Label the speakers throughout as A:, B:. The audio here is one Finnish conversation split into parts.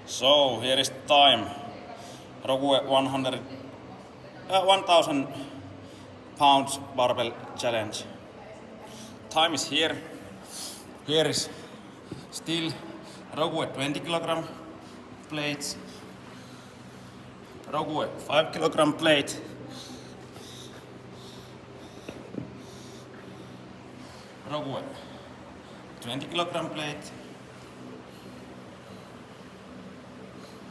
A: So here is time. Rogue 1000 pounds barbell challenge. Time is here. Here is still Rogue 20 kg plates. Rogue 5 kg plate. Rogue 20 kg plate.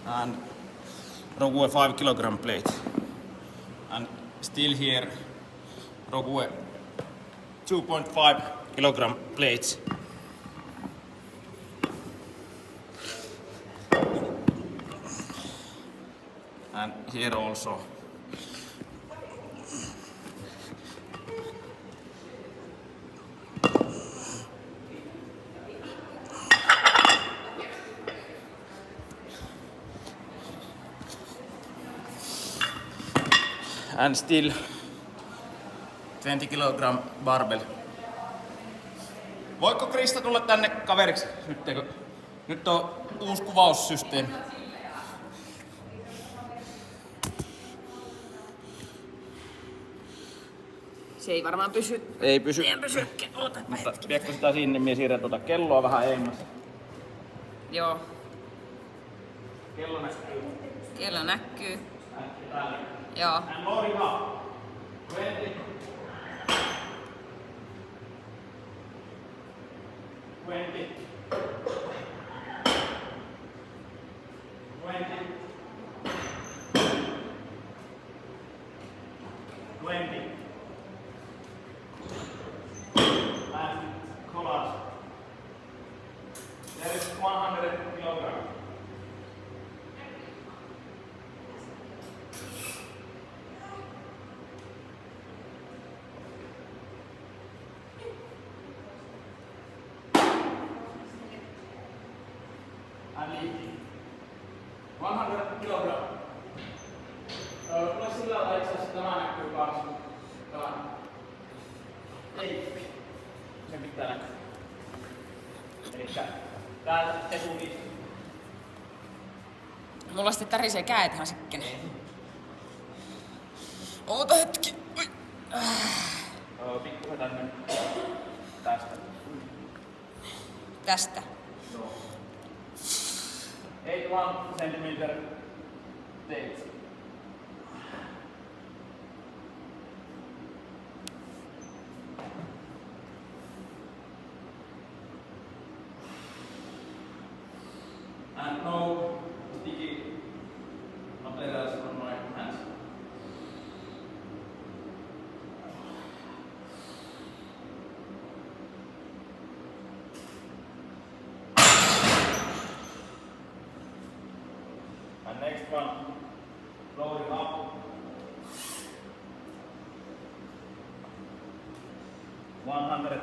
A: And Rogue 5 kg plate. And still here Rogue 2.5 kg plates. And here also. And still 20 kg barbell. Voiko Krista tulla tänne kaveriksi nyt? Nyt on uusi kuvaussysteemi.
B: Se ei varmaan pysy.
A: Ei pysy.
B: Ei pysy.
A: Mutta viekö sitä sinne, minä siirrän tuota kelloa vähän eemmas.
B: Joo.
A: Kello näkyy.
B: Kello näkyy.
A: Täällä.
B: Joo.
A: And loading up. 20. 20. 20. 20. And collars. There is 100 kilograms. And lifting. 100 kilogram. Kyllä sillä lailla itse asiassa tämä näkyy kanssa. Ei. Se pitää näkyä. Elikkä täältä etuniistä.
B: Mulla sitten tärisee käet ihan sikkene. Oota hetki.
A: Pikkuisen tänne. Tästä.
B: Tästä.
A: Joo. 81 centimeter tape. And no sticky materials on my hands. And next one, loading up. 105.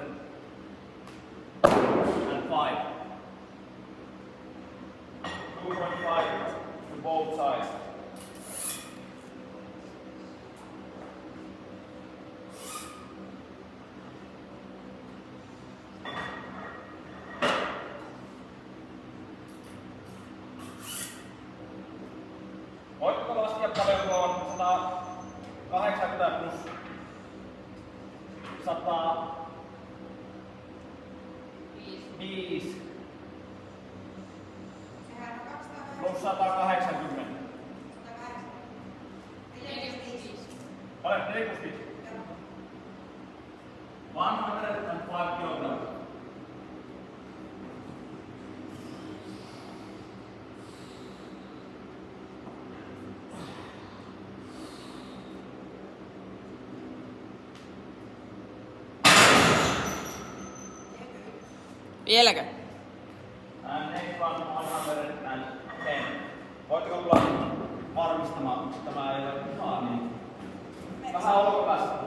A: 2.5 to both sides. Voitko laskea paljonko on 180 plus 105 plus 180. Ole 45. 105 kilograms.
B: Vieläkö?
A: And next one 110. Voitteko tulla varmistamaan, että tämä ei ole ihan niin? Vähän olkapäästä.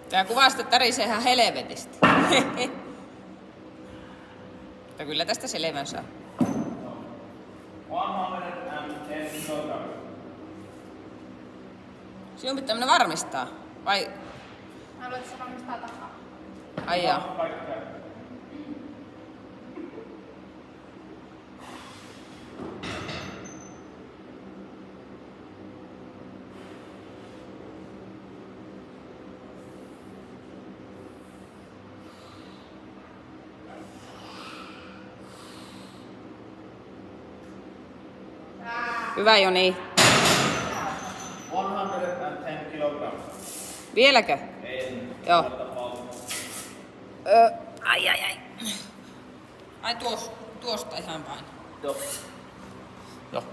B: Tää kuvaa sitten tärisee ihan helvetistä. Mutta kyllä tästä selvän saa.
A: 110 kilograms.
B: Sinun pitää mennä varmistaa. Vai
C: Haluatko sä valmistaa takaa?
B: Ai jaa.
A: Kaikkea.
B: Hyvä Joni.
A: 110 kilograms.
B: Vieläkö?
A: En.
B: Joo.
A: Tapauksessa.
B: Ai. Ai tuosta ihan vain.
A: Joo.